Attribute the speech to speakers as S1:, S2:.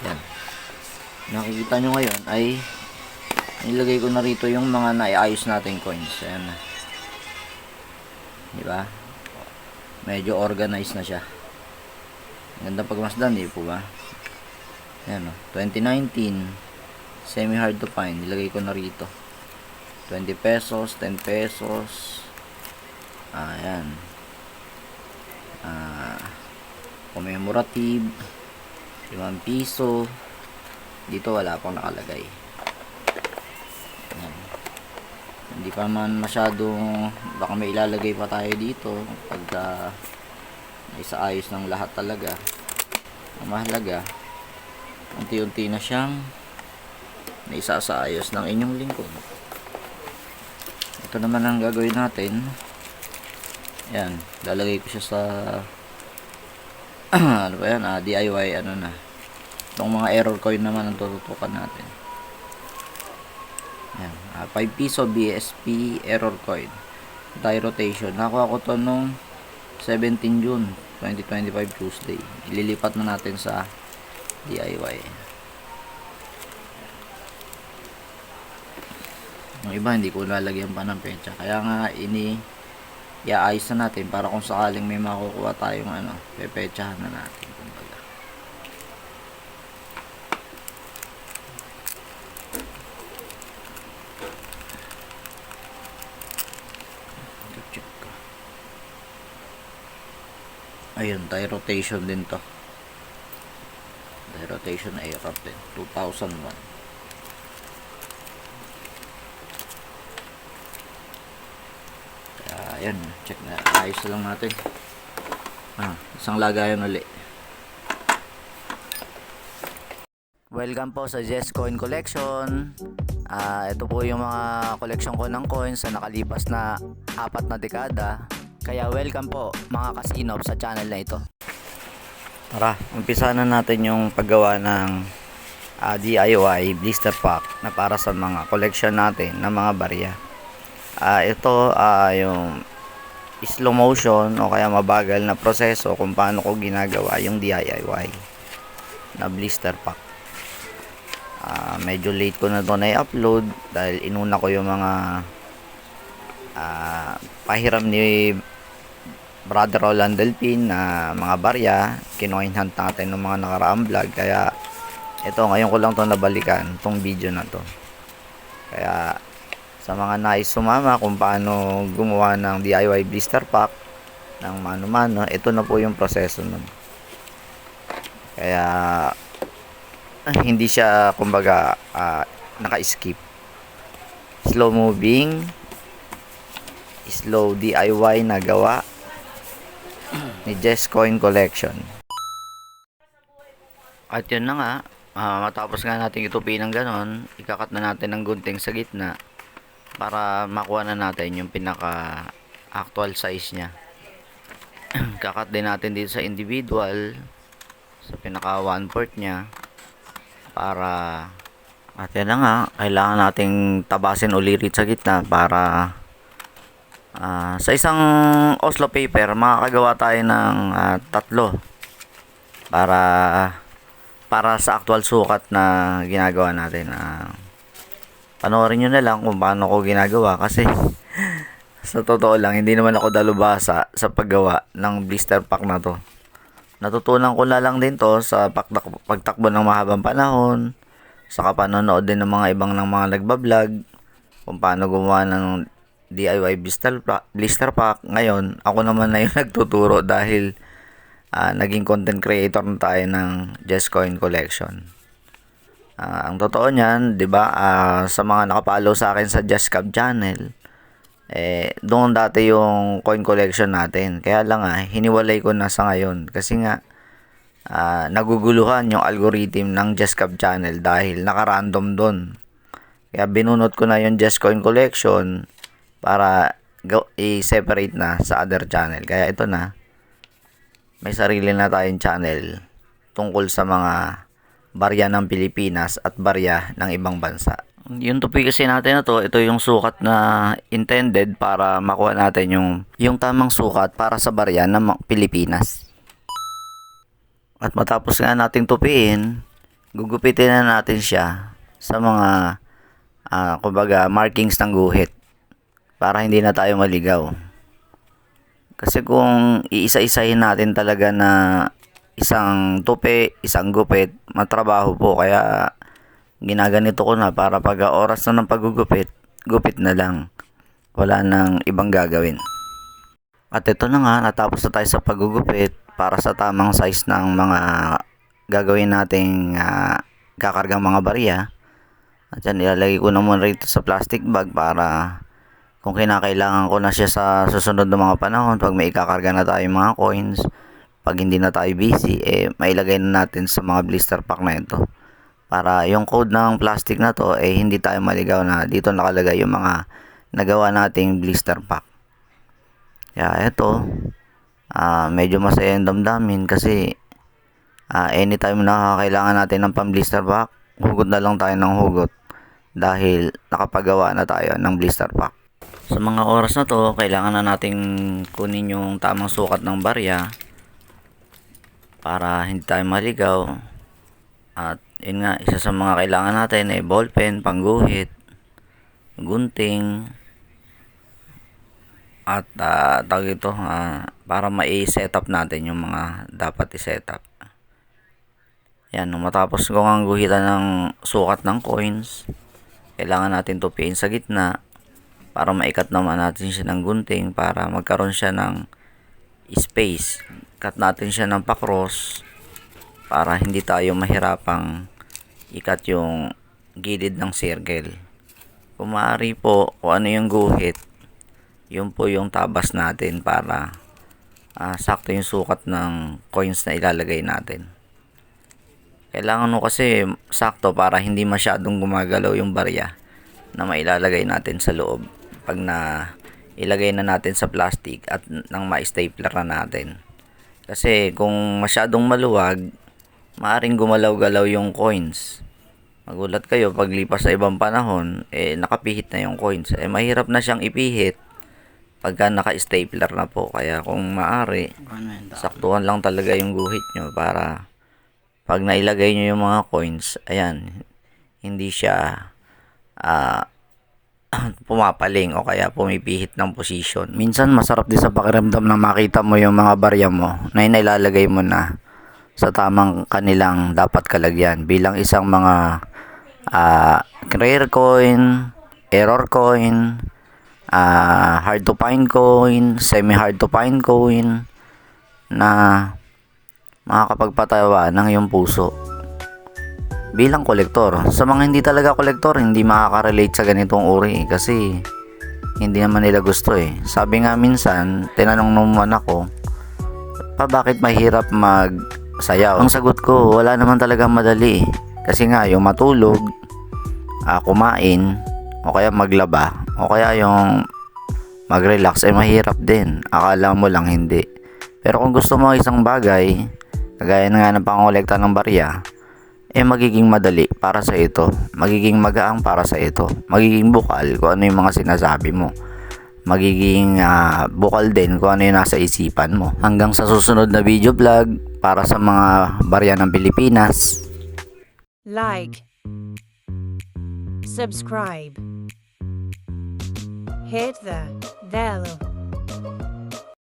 S1: Yan. Nakikita nyo ngayon ay nilagay ko na rito yung mga naiayos nating coins. Ayan na. Diba? Medyo organized na siya. Ganda pagmasdan, di po ba? Ayan o. 2019 semi hard to find. Nilagay ko na rito. 20 pesos, 10 pesos. Ayan. Commemorative. 5 piso. Dito wala pang nakalagay. Ayan. Hindi pa man masyadong, baka may ilalagay pa tayo dito pagka isaayos ng lahat talaga. Ang mahalaga, unti-unti na siyang naisasaayos ng inyong lingkod. Ito naman ang gagawin natin. Yan, lalagay ko siya sa ano ba yan, DIY ano na. Itong mga error coin naman ang tututukan natin. Yan, 5 piso BSP error coin. Die rotation. Nakuha ko to nung 17 June 2025 Tuesday. Ililipat na natin sa DIY. Yung iba hindi ko lalagyan pa ng petsa. Kaya nga iaayos na natin para kung sakaling may makukuha tayong pepetsahan na natin. Kumbaga. Ayun, tie rotation din to. Tie rotation aircraft din. 2001. Ayan, check na. Ayos na lang natin. Isang lagayan uli. Welcome po sa Jess Coin Collection. Ito po yung mga collection ko ng coins sa nakalipas na 4 na dekada. Kaya welcome po mga kasinop sa channel na ito. Tara, umpisa na natin yung paggawa ng DIY blister pack na para sa mga collection natin ng mga barya. Ito yung slow motion o kaya mabagal na proseso kung paano ko ginagawa yung DIY na blister pack. Medyo late ko na ito na-upload dahil inuna ko yung mga pahiram ni Brother Roland Delpin na mga barya. Kinoinhunt natin ng mga nakaraang vlog, kaya ito ngayon ko lang to nabalikan, tong video na to. Kaya sa mga nais sumama kung paano gumawa ng DIY blister pack ng mano-mano, ito na po yung proseso nun. Kaya hindi siya kumbaga naka-skip. Slow moving, slow DIY na gawa ni Jess Coin Collection. At yun na nga, matapos nga natin itupin ng ganon, ikakat na natin ng gunting sa gitna para makuha na natin yung pinaka actual size nya. Kakat din natin dito sa individual, sa pinaka 1/4 nya, para at yan na nga, kailangan nating tabasin ulit sa gitna para sa isang Oslo paper makakagawa tayo ng 3 para sa actual sukat na ginagawa natin. Panoorin nyo na lang kung paano ko ginagawa kasi sa totoo lang hindi naman ako dalubhasa sa paggawa ng blister pack na to. Natutunan ko na lang din to sa pagtakbo ng mahabang panahon, sa kapanonood din ng mga ibang ng mga nagbablog kung paano gumawa ng DIY blister pack. Ngayon ako naman na yung nagtuturo dahil naging content creator na tayo ng Jess Coin Collection. Ang totoo niyan, 'di ba, sa mga nakapollow sa akin sa Just Cab channel, doon dati yung coin collection natin. Kaya lang hiniwalay ko na sa ngayon kasi nga naguguluhan yung algorithm ng Just Cab channel dahil naka-random doon. Kaya binunot ko na yung Just Coin Collection para i-separate na sa other channel. Kaya ito na, may sarili na tayong channel tungkol sa mga barya ng Pilipinas at barya ng ibang bansa. Yung tupi kasi natin na to, ito yung sukat na intended para makuha natin yung tamang sukat para sa barya ng Pilipinas. At matapos nga nating tupiin, gugupitin na natin siya sa mga kumbaga markings ng guhit para hindi na tayo maligaw. Kasi kung iisa-isahin natin talaga na isang tupi, isang gupit, matrabaho po. Kaya ginaganito ko na para pag oras na ng paggugupit, gupit na lang. Wala nang ibang gagawin. At ito na nga, natapos na tayo sa paggugupit para sa tamang size ng mga gagawin nating kakargang mga barya. At yan, ilalagay ko na muna rito sa plastic bag para kung kinakailangan ko na siya sa susunod na mga panahon, pag may ikakarga na tayo mga coins, pag hindi na tayo busy, mailagay na natin sa mga blister pack na ito. Para yung code ng plastic na to, hindi tayo maligaw na dito nakalagay yung mga nagawa nating blister pack. Kaya ito, medyo masaya yung damdamin kasi anytime na kailangan natin ng pang blister pack, hugot na lang tayo ng hugot dahil nakapagawa na tayo ng blister pack. Sa mga oras na to, kailangan na nating kunin yung tamang sukat ng barya para hindi tayo maligaw. At yun nga, isa sa mga kailangan natin ay ballpen, pangguhit, gunting, at tawag ito, para ma-set up natin yung mga dapat i-set up. Yan, nung matapos ko ang guhitan ng sukat ng coins, kailangan natin tupiin sa gitna para maikat naman natin siya ng gunting para magkaroon siya ng space. Cut natin siya ng pa-cross para hindi tayo mahirapang ikat yung gilid ng circle. Kung maaari po, kung ano yung guhit, yun po yung tabas natin para sakto yung sukat ng coins na ilalagay natin. Kailangan mo kasi sakto para hindi masyadong gumagalaw yung barya na mailalagay natin sa loob pag na ilagay na natin sa plastic at nang ma-stapler na natin. Kasi kung masyadong maluwag, maaring gumalaw-galaw yung coins. Magulat kayo paglipas sa ibang panahon, nakapihit na yung coins. Mahirap na siyang ipihit pagka naka-stapler na po. Kaya kung maaari, saktuhan lang talaga yung guhit nyo para pag nailagay nyo yung mga coins, ayan, hindi siya pumapaling o kaya pumipihit ng position. Minsan masarap din sa pakiramdam na makita mo yung mga barya mo na inailalagay mo na sa tamang kanilang dapat kalagyan bilang isang mga rare coin, error coin, hard to find coin, semi hard to find coin na makakapagpatawa ng iyong puso bilang kolektor. Sa mga hindi talaga kolektor, hindi makaka-relate sa ganitong uri kasi hindi naman nila gusto Sabi nga minsan, tinanong naman ako, bakit mahirap magsayaw? Ang sagot ko, wala naman talagang madali kasi nga yung matulog, kumain, o kaya maglaba, o kaya yung mag-relax mahirap din. Akala mo lang hindi. Pero kung gusto mo isang bagay, kagaya nga ng pangolekta ng barya, magiging madali para sa ito, magiging magaang para sa ito, magiging bukal kung ano yung mga sinasabi mo, magiging bukal din kung ano yung nasa isipan mo. Hanggang sa susunod na video vlog para sa mga barya ng Pilipinas.
S2: Like, subscribe, hit the bell